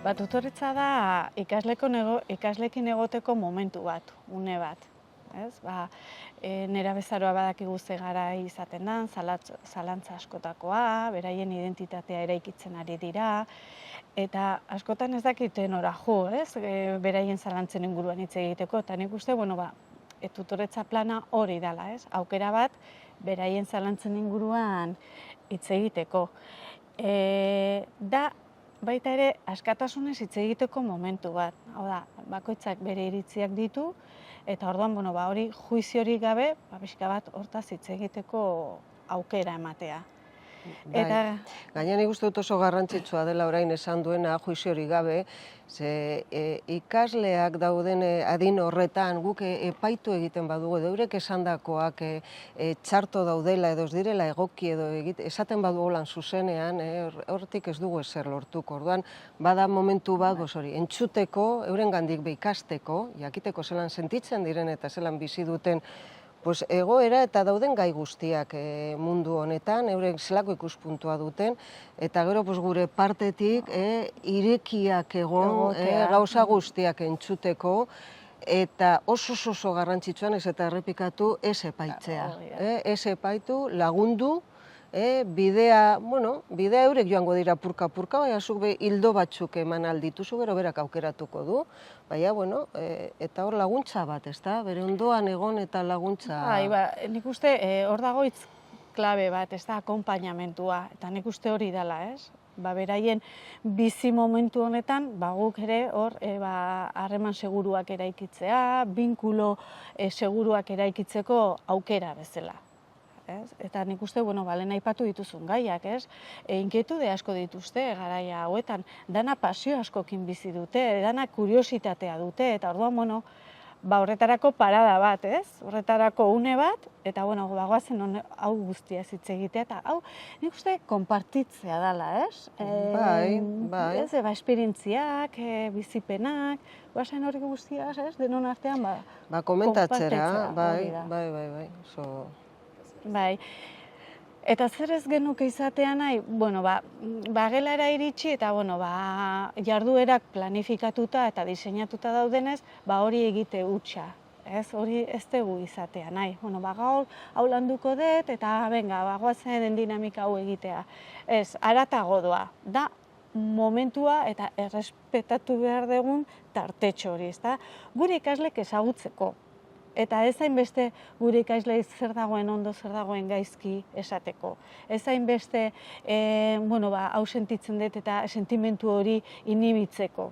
Tutoretza da ikaslekin egoteko momentu bat, une bat. Nerabezaroa badakigu ze garai izaten da, zalantza askotakoa, beraien identitatea eraikitzen ari dira, eta askotan ez dakite nora jo, beraien zalantzen inguruan hitz egiteko, eta nik uste, tutoretza plana hori dela, aukera bat, beraien zalantzen inguruan hitz egiteko. Da, baita ere, askatasunez hitz egiteko momentu bat. Hau da, bakoitzak bere iritziak ditu, eta orduan, hori juiziorik gabe, pixka bat hortaz hitz egiteko aukera ematea. Gaina nik uste dut oso garrantzitsua dela orain esan duena juiziorik gabe, ze ikasleak dauden adin horretan guk epaitu egiten badugu, edo eurek esandakoak txarto daudela edo ez direla egoki edo esaten badugu lan zuzenean, hortik ez dugu ezer lortuko. Orduan, bada momentu bat, entzuteko, eurengandik ikasteko, jakiteko zelan sentitzen diren eta zelan bizi duten egoera eta dauden gai guztiak mundu honetan, eurek zelako ikuspuntua duten, eta gero gure partetik irekiak egon gauza guztiak entzuteko, eta oso garrantzitsuan ez eta errepikatu ez epaitzea. Ez epaitu, lagundu, bidea eurek joango dira purka-purka, baina zuk hildo batzuk eman aldituzu, gero berak aukeratuko du, baina, eta hor laguntza bat, ez da? Bere ondoan egon eta laguntza... Nik uste hor dago hitz klabe bat, ez da, akonpainamentua, eta nik uste hori dela, ez? Beraien bizi momentu honetan, guk ere hor harreman seguruak eraikitzea, binkulo seguruak eraikitzeko aukera bezala. Eta nik uste, lehen aipatu dituzun gaiak, inkietude asko dituzte garaia hauetan, dana pasio askokin bizi dute, dana kuriositatea dute, eta orduan, horretarako parada bat, horretarako une bat, eta bagoazen hau guztia hitz egitea, eta hau nik uste konpartitzea dela, Bai. Esperientziak, bizipenak, guazen hori guztiaz, denon artean, komentatzera, bai. Bai, eta zer ez genuke izatea nahi, gelara iritsi eta jarduerak planifikatuta eta diseinatuta daudenez, hori egite hutsa, hori ez dugu izatea nahi. Gaur hau landuko dut eta goazen dinamika hau egitea. Ez, haratago doa, da momentua eta errespetatu behar dugun tartetxo hori, gure ikaslek ezagutzeko. Eta ez hainbeste gure ikasleei zer dagoen ondo, zer dagoen gaizki esateko. Ez hainbeste, hau sentitzen dut eta sentimentu hori inibitzeko.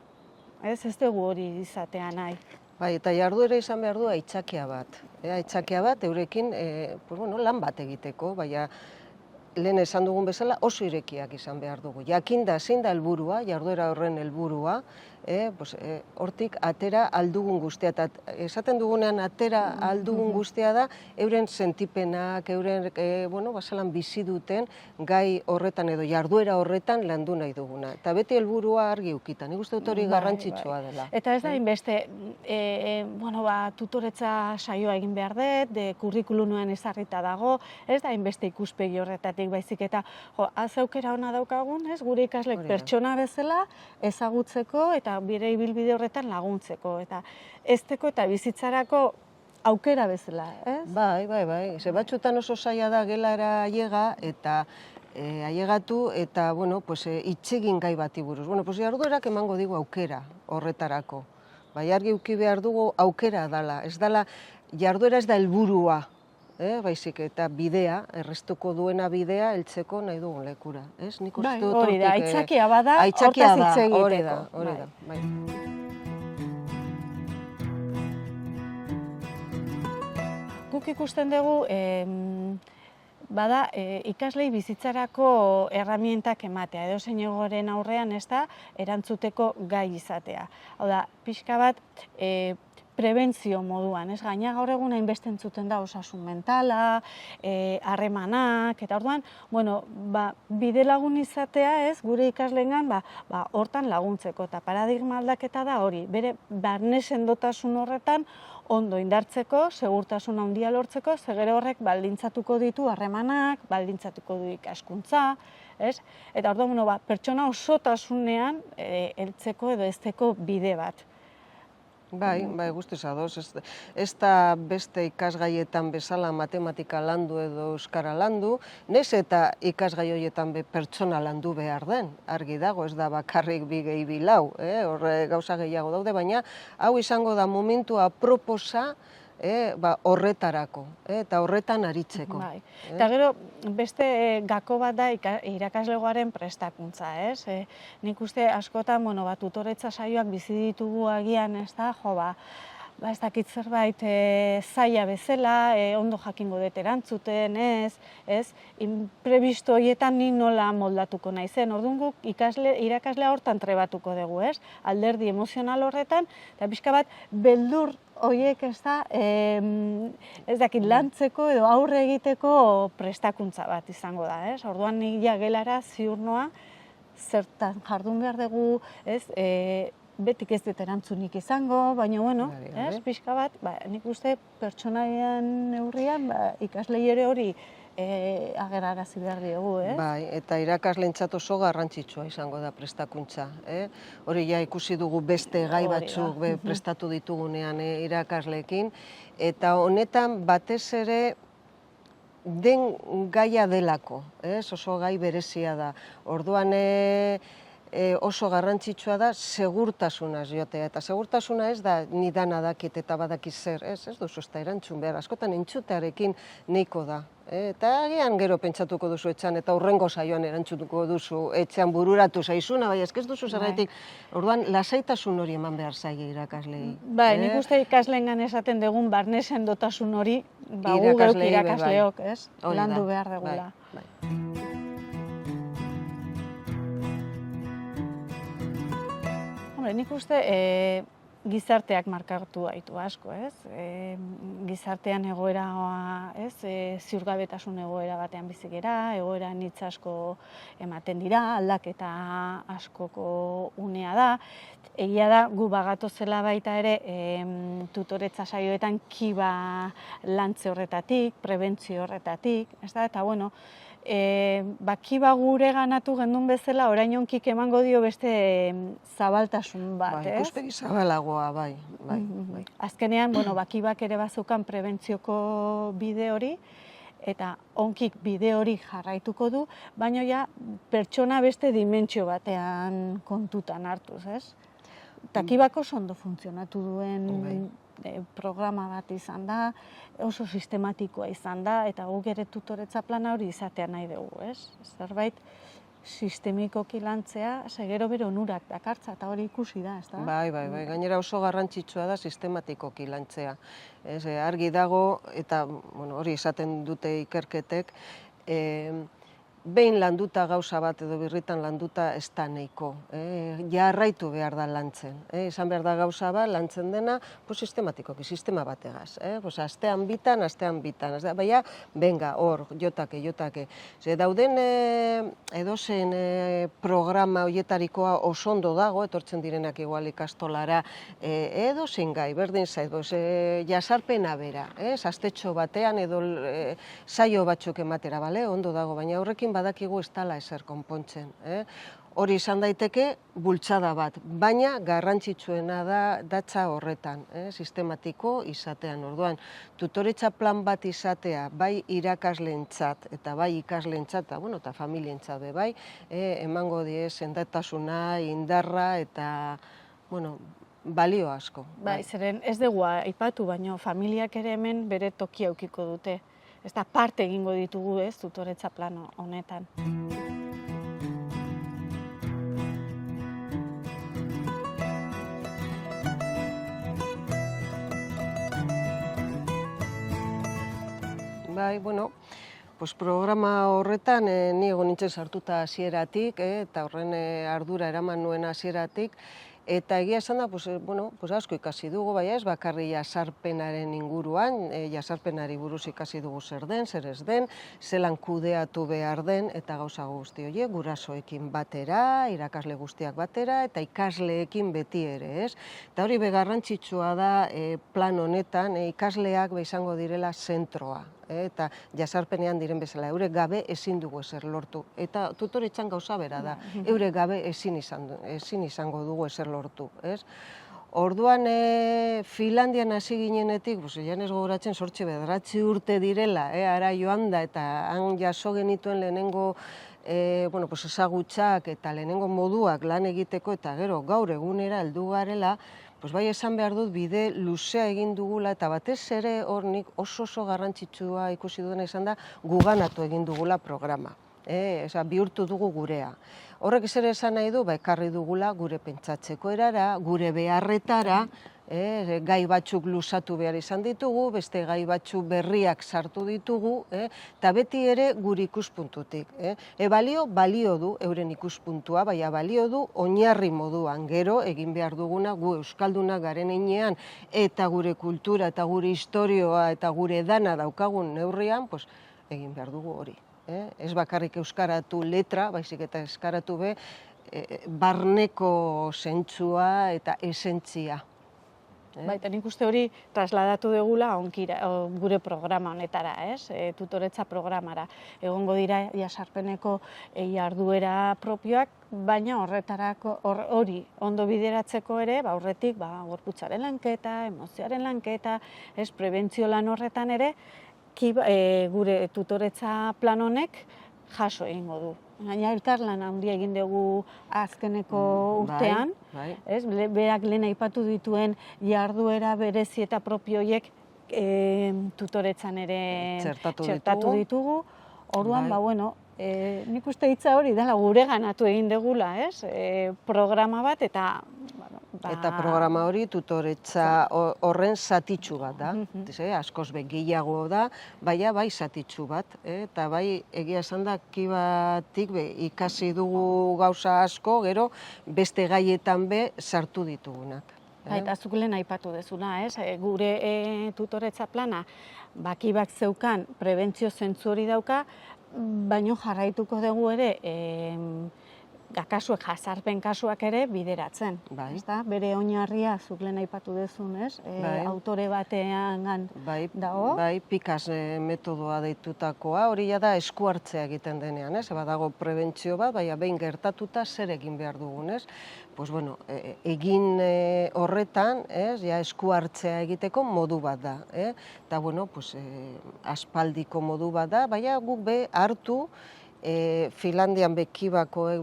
Ez dugu hori izatea nahi. Bai, eta jarduera izan behar du aitzakia bat. Aitzakia bat, eurekin lan bat egiteko, baina lehen esan dugun bezala oso irekiak izan behar dugu. Jakinda zein da helburua, jarduera horren helburua, hortik atera aldugun guztia. Eta esaten dugunean atera aldugun guztia da, euren sentipenak, euren zelan bizi duten gai horretan edo jarduera horretan landu nahi duguna. Eta beti helburua argi ukitan, nik uste dut hori garrantzitsua dela. Eta ez da inbeste, tutoretza saioa egin behar dut, kurrikulumean ezarrita dago, ez da inbeste ikuspegi horretatik baizik eta aukera ona daukagun, gure ikaslek pertsona bezala ezagutzeko eta bere ibilbide horretan laguntzeko. Eta ezteko eta bizitzarako aukera bezala, ez? Bai. Ze batzuetan oso zaila da gelara ailega eta ailegatu eta hitz egin gai bati buruz. Jarduerak emango digu aukera horretarako. Bai, argi uki behar dugu aukera dela. Ez dela, jarduera ez da helburua. Baizik eta bidea, errestuko duena bidea, heltzeko nahi dugun lekura. Bai, hori da, aitzakia bada, hortaz hitz egiteko. Hori da, bai. Guk ikusten dugu, ikaslei bizitzarako erramientak ematea, edo zein egoeren aurrean ez da, erantzuteko gai izatea. Hau da, pixka bat, prebentzio moduan, gaina gaur egun hainbeste entzuten da osasun mentala, harremanak, eta orduan, bide lagun izatea gure ikasleengan hortan laguntzeko, eta paradigma aldaketa da hori, bere barne sendotasun horretan ondo indartzeko, segurtasun handia lortzeko, ze gero horrek baldintzatuko ditu harremanak, baldintzatuko du ikaskuntza, ez? Eta orduan, pertsona osotasunean heltzeko edo hezteko bide bat. Bai, guztiz ados. Ez da beste ikasgaietan bezala matematika landu edo euskara landu, nez eta ikasgai horietan pertsona landu behar den, argi dago, ez da bakarrik 2 gehi 2 lau, horre gauza gehiago daude, baina hau izango da momentua aproposa horretarako, eta horretan aritzeko. Eta gero, beste gako bat da irakaslegoaren prestakuntza, ez? Nik uste askotan, tutoretza saioak bizi ditugu agian, ez da, ez dakit zerbait zaila bezala, ondo jakingo dut erantzuten, ez? Imprebisto horietan ni nola moldatuko naizen, orduan guk irakaslea hortan trebatuko dugu, ez? Alderdi emozional horretan, eta pixka bat, beldur horiek ez da, ez dakit lantzeko edo aurre egiteko prestakuntza bat izango da, ez? Orduan nik ja gelara ziur noa, zertan jardun behar dugu, ez? Betik ez dut erantzunik izango, baina, ez? Pixka bat, nik uste pertsonaien neurrian, ikaslei ere hori agerarazi behar diogu, ez? Bai, eta irakasleentzat oso garrantzitsua izango da prestakuntza. Hori ja ikusi dugu beste gai batzuk prestatu ditugunean irakasleekin, eta honetan batez ere den gaia delako, oso gai berezia da. Orduan oso garrantzitsua da segurtasunaz jotea, eta segurtasuna ez da ni dana dakit eta badaki zer, ez duzu ez da erantzun behar, askotan entzutearekin nahiko da. Eta agian gero pentsatuko duzu etxean eta hurrengo saioan erantzutuko duzu etxean bururatu zaizuna, bai, ez duzu zergatik, orduan lasaitasun hori eman behar zaie irakaslei. Bai, nik uste ikasleengan esaten dugun barne sendotasun hori, gu geuk irakasleok, ez? Landu behar dugula. Nik uste gizarteak markatu gaitu asko, ez? Gizartean egoera, ez? Ziurgabetasun egoera batean bizi gera, egoera anitz asko ematen dira, aldaketa askoko unea da. Egia da, gu bagatozela baita ere tutoretza saioetan kiba lantze horretatik, prebentzio horretatik, ez da? Eta, kiba gure ganatu gendun bezala, orain onkik emango dio beste zabaltasun bat, ez? Ikuspegi zabalagoa, bai. Azkenean, kibak ere bazukan prebentzioko bide hori, eta onkik bide hori jarraituko du, baina ja pertsona beste dimentsio batean kontutan hartuz, ez? Eta kibak oso ondo funtzionatu duen programa bat izan da, oso sistematikoa izan da, eta guk ere tutoretza plana hori izatea nahi dugu, ez? Zerbait sistemikoki lantzea, gero bere onurak dakartza, eta hori ikusi da, ez da? Bai, gainera oso garrantzitsua da sistematikoki lantzea. Argi dago, eta hori esaten dute ikerketek, behin landuta gauza bat edo birritan landuta ez da nahiko. Jarraitu behar da lantzen. Izan behar da gauza bat, lantzen dena sistematikoki, sistema bategaz. Astean bitan. Baina, benga, hor, jotake. Dauden edozen programa horietarikoa oso ondo dago, etortzen direnak igual ikastolara, edozen gai, berdin zait, jasarpena bera, astetxo batean edo saio batzuk ematera, ondo dago, baina horrekin badakigu ez dala ezer konpontzen. Hori izan daiteke bultzada bat, baina garrantzitsuena datza horretan, sistematiko izatean. Orduan, tutoretza plan bat izatea, bai irakasleentzat eta bai ikasleentzat, eta familientzat bai, emango die sendatasuna, indarra eta, balio asko. Bai, zeren ez dugu aipatu, baina familiak ere hemen bere tokia aukiko dute. Ez da parte egingo ditugu, ez, tutoretza plan honetan. Bai, programa horretan ni egon nintzen sartuta hasieratik, eta horren ardura eraman nuen hasieratik, Eta egia esan da, asko ikasi dugu, baina ez bakarri jasarpenaren inguruan, jasarpenari buruz ikasi dugu zer den, zer ez den, zelan kudeatu behar den, eta gauza guzti horiek, gurasoekin batera, irakasle guztiak batera, eta ikasleekin beti ere, ez? Eta hori garrantzitsua da plan honetan, ikasleak izango direla zentroa. Eta jasarpenean diren bezala, eurek gabe ezin dugu ezer lortu. Eta tutoretzan gauza bera da, eurek gabe ezin izango dugu ezer lortu. Orduan, Finlandian hasi ginenetik, jan ez gogoratzen 8-9 urte direla, ara joan da, eta han jaso genituen lehenengo ezagutzak eta lehenengo moduak lan egiteko, eta gero gaur egunera heldu garela, bai esan behar dut bide luzea egin dugula, eta batez ere hor nik oso garrantzitsua ikusi duena izan da guganatu egin dugula programa. Bihurtu dugu gurea. Horrek zer esan nahi du, ekarri dugula gure pentsatzeko erara, gure beharretara, gai batzuk luzatu behar izan ditugu, beste gai batzuk berriak sartu ditugu, eta beti ere gure ikuspuntutik. Balio du euren ikuspuntua, baina balio du oinarri moduan, gero egin behar duguna gu euskaldunak garen heinean, eta gure kultura, eta gure historioa, eta gure dana daukagun neurrian, egin behar dugu hori. Ez bakarrik euskaratu letra, baizik eta euskaratu be, barneko zentzua eta esentzia. Baita nik uste hori trasladatu dugula gure programa honetara, tutoretza programara. Egongo dira jasarpeneko jarduera propioak, baina horretarako hori ondo bideratzeko ere, aurretik gorputzaren lanketa, emozioaren lanketa, prebentzio lan horretan ere, gure tutoretza plan honek jaso egingo du. Gaina elkarlan handia egin dugu azkeneko urtean, berak lehen aipatu dituen jarduera berezi eta propioiek tutoretzan ere txertatu ditugu. Orduan, nik uste hitza hori dela gure ganatu egin dugula, programa bat eta... Eta programa hori tutoretza horren zatitxu bat da, askoz gehiago da, baina bai zatitxu bat, eta bai egia esan da kibatik ikasi dugu gauza asko, gero beste gaietan sartu ditugunak. Eta zuk lehen aipatu dezuna, gure tutoretza plana bakibak zeukan prebentzio zentzu hori dauka, baino jarraituko dugu ere jasarpen kasuak ere bideratzen. Bere oinarria zuk lehen aipatu dezun, autore batean dago. Bai, Pikas metodoa deitutakoa, hori da esku hartzea egiten denean, badago prebentzio bat, baina behin gertatuta zer egin behar dugun, egin horretan, esku hartzea egiteko modu bat da, eta aspaldiko modu bat da, baina guk hartu, Finlandian bekibakoek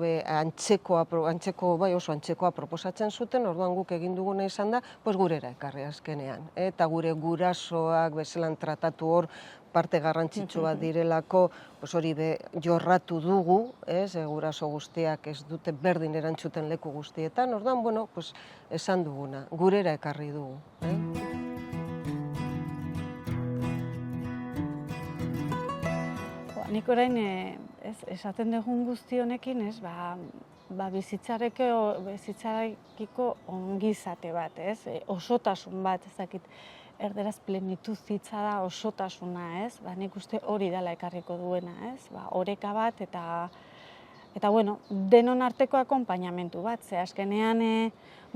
oso antzekoa proposatzen zuten, orduan guk egin duguna izan da, gurera ekarri azkenean. Eta gure gurasoak bezelan tratatu hor parte garrantzitsu bat direlako, hori jorratu dugu, guraso guztiak ez dute berdin erantzuten leku guztietan, orduan, esan duguna, gurera ekarri dugu. Nik orain esaten dugun guzti honekin, bizitzarekiko ongizate bat, osotasun bat, erderaz plenitud hitza da osotasuna, nik uste hori dela ekarriko duena, oreka bat eta denon arteko akonpainamentu bat, azkenean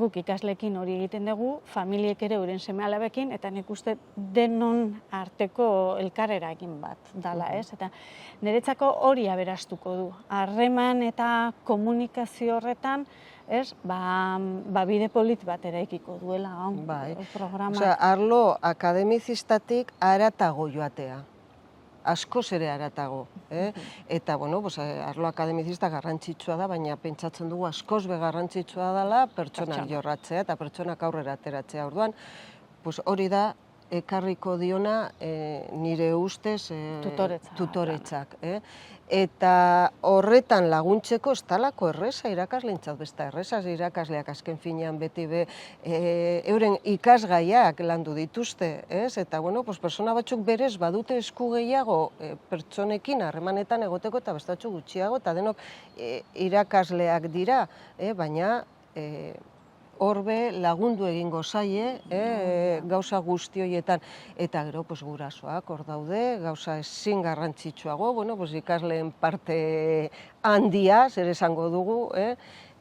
guk ikaslekin hori egiten dugu, familiek ere euren seme-alabekin, eta nik uste denon arteko elkarrerakin bat dela, eta niretzako hori aberastuko du. Harreman eta komunikazio horretan, bide polit bat eraikiko duela programa. Arlo akademizistatik haratago joatea. Askoz ere haratago. Eta, arlo akademizista garrantzitsua da, baina pentsatzen dugu askoz garrantzitsua dela pertsonak jorratzea eta pertsonak aurrera ateratzea. Orduan, hori da ekarriko diona nire ustez tutoretzak. Eta horretan laguntzeko ez talako erreza irakaslentzat beste erreza, irakasleak azken finean beti euren ikasgaiak landu dituzte, eta persona batzuk berez badute esku gehiago pertsonekin harremanetan egoteko eta beste batzuk gutxiago, eta denok irakasleak dira, baina horbe lagundu egingo zaie, gauza guzti horietan. Eta gero, gurasoak hor daude, gauza ezin garrantzitsuago, ikasleen parte handia, zer esango dugu,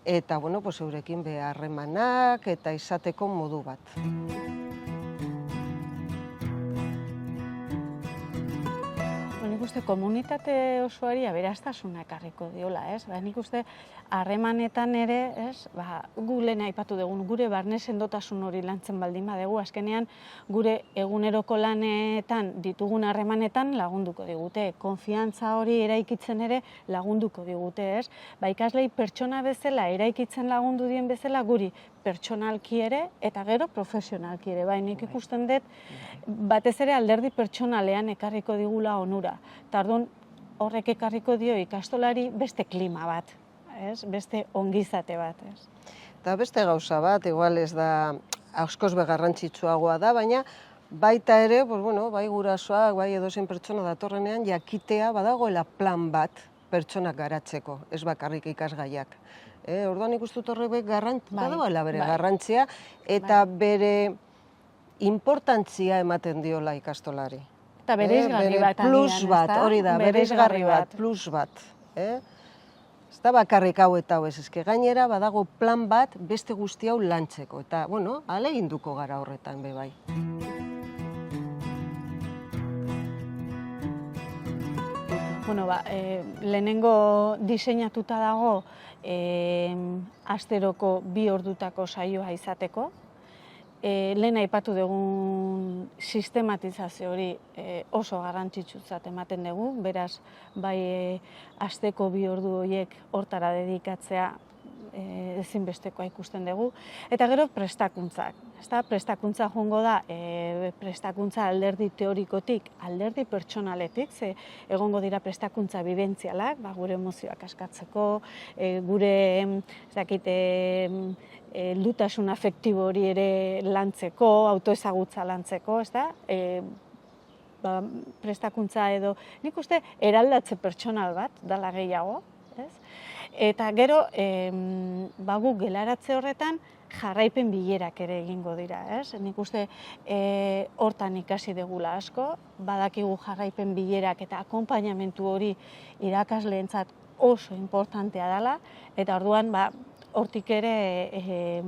eta eurekin harremanak eta izateko modu bat. Nik uste komunitate osoari aberastasuna ekarriko diola, ez? Nik uste harremanetan ere, ez? Gu lehen aipatu dugun, gure barne sendotasun hori lantzen baldin badugu, azkenean gure eguneroko lanetan ditugun harremanetan lagunduko digute, konfiantza hori eraikitzen ere lagunduko digute, ez? Ikaslei pertsona bezala eraikitzen lagundu dien bezala guri pertsonalki ere eta gero profesionalki ere. Nik ikusten dut batez ere alderdi pertsonalean ekarriko digula onura. Eta orduan horrek ekarriko dio ikastolari beste klima bat, beste ongizate bat. Eta beste gauza bat, igual ez da askoz garrantzitsuagoa da, baina baita ere, bai gurasoak, bai edozein pertsona datorrenean, jakitea badagoela plan bat pertsonak garatzeko, ez bakarrik ikasgaiak. Orduan ikusten dut horrek badagoela bere garrantzia eta bere importantzia ematen diola ikastolari. Eta bereizgarri bat. Plus bat, hori da, bereizgarri bat, plus bat. Ez da bakarrik hau eta hau ez, gainera badago plan bat beste guzti hau lantzeko. Eta, ahaleginduko gara horretan, bai. Lehenengo diseinatuta dago asteroko 2 ordutako saioa izateko. Lehen aipatu dugun sistematizazio hori oso garrantzitsutzat ematen dugu, beraz, bai asteko 2 ordu horiek hortara dedikatzea ezinbestekoa ikusten dugu. Eta gero prestakuntzak. Prestakuntza joango da, prestakuntza alderdi teorikotik, alderdi pertsonaletik, ze egongo dira prestakuntza bibentzialak, gure emozioak askatzeko, gure heldutasun afektibo hori ere lantzeko, autoezagutza lantzeko, prestakuntza edo, nik uste eraldatze pertsonal bat, dala gehiago, eta gero, gu gelaratze horretan, jarraipen bilerak ere egingo dira, ez? Nik uste hortan ikasi degula asko, badakigu jarraipen bilerak eta akonpainamentu hori irakasleentzat oso importantea dela, eta orduan hortik ere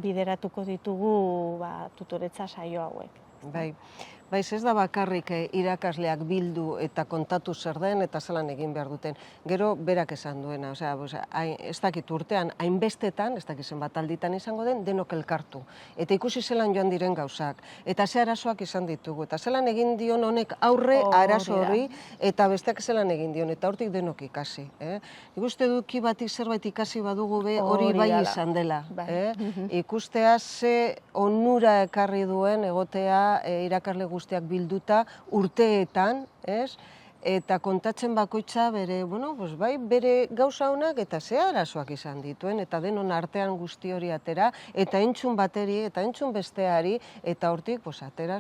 bideratuko ditugu tutoretza saio hauek. Bai, ez da bakarrik irakasleak bildu eta kontatu zer den eta zelan egin behar duten. Gero berak esan duena, ez dakit urtean hainbestetan, ez dakit zenbat alditan izango den, denok elkartu. Eta ikusi zelan joan diren gauzak, eta ze arazoak izan ditugu, eta zelan egin dion honek aurre arazo horri, eta besteak zelan egin dion, eta hortik denok ikasi. Ikuste duki batik zerbait ikasi badugu hori bai izan dela. Ikustea ze onura ekarri duen egotea irakasle guztiak bilduta urteetan, eta kontatzen bakoitza bere gauza honak eta ze arazoak izan dituen, eta denon artean guzti hori atera, eta entzun bateri, eta entzun besteari, eta hortik atera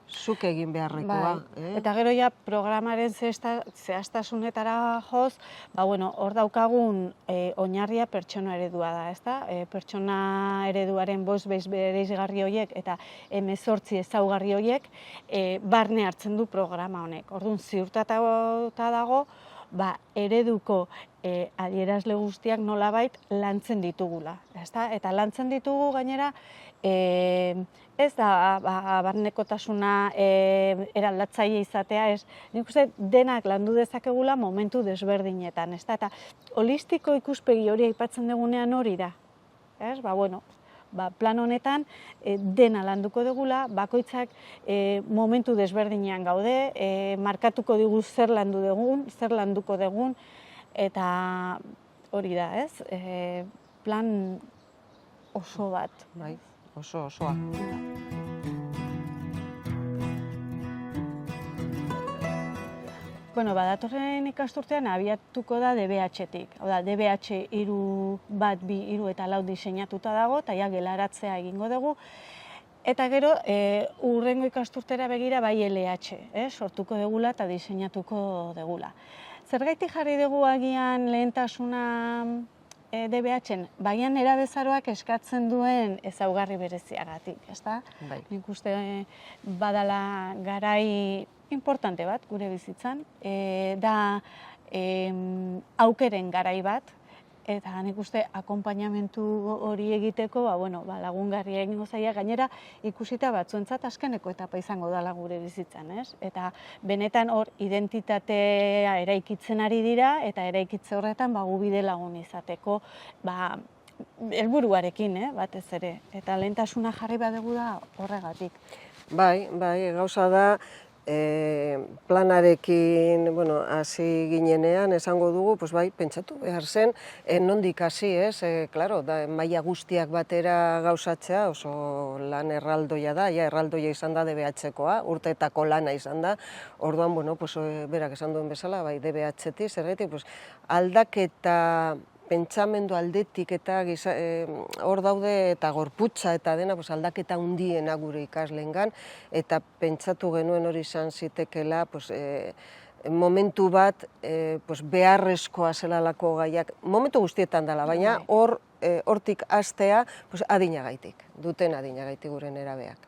zuk egin beharrekoa. Eta gero programaren zehaztasunetara joz, hor daukagun oinarria pertsona eredua da, ezta? Pertsona ereduaren 5 bereizgarri horiek eta 18 ezaugarri horiek barne hartzen du programa honek. Orduan ziurtatuta dago, ereduko adierazle guztiak nolabait lantzen ditugula, ezta? Eta lantzen ditugu gainera ez da barnekotasuna eraldatzaile izatea, nik uste denak landu dezakegula momentu desberdinetan, ezta? Eta holistiko ikuspegi hori aipatzen dugunean hori da, plan honetan dena landuko dugula, bakoitzak momentu desberdinean gaude, markatuko digu zer landuko dugun, eta hori da, plan oso bat. Bai, osoa. Datorren ikasturtean abiatuko da DBH-tik. DBH 1, 2, 3 eta 4 diseinatuta dago, eta gelaratzea egingo dugu. Eta gero, hurrengo ikasturtera begira bai LH, sortuko dugula eta diseinatuko dugula. Zergaitik jarri dugu agian lehentasuna DBH-en, baina nerabezaroak eskatzen duen ezaugarri bereziagatik, ezta? Bai. Nik uste badala garai importante bat gure bizitzan, da aukeren garai bat, eta nik uste akonpainamentu hori egiteko, lagungarria egingo zaia, gainera ikusita batzuentzat azkeneko etapa izango dela gure bizitzan, ez? Eta benetan hor identitatea eraikitzen ari dira, eta eraikitze horretan gu bide lagun izateko, helburuarekin, batez ere. Eta lehentasuna jarri badugu da horregatik. Bai, gauza da, planarekin hasi ginenean esango dugu, pentsatu behar zen, nondik hasi, ez? Klaro, maila guztiak batera gauzatzea oso lan erraldoia da, erraldoia izan da DBH-koa, urteetako lana izan da, orduan, berak esan duen bezala, DBH-tik, zergatik, aldaketa, pentsamendu aldetik eta hor daude eta gorputza eta dena aldaketa handiena gure ikasleengan, eta pentsatu genuen hori izan zitekela momentu bat beharrezkoa zelalako gaiak, momentu guztietan dela, baina hortik hastea adinagaitik, duten adinagaitik gure nerabeak.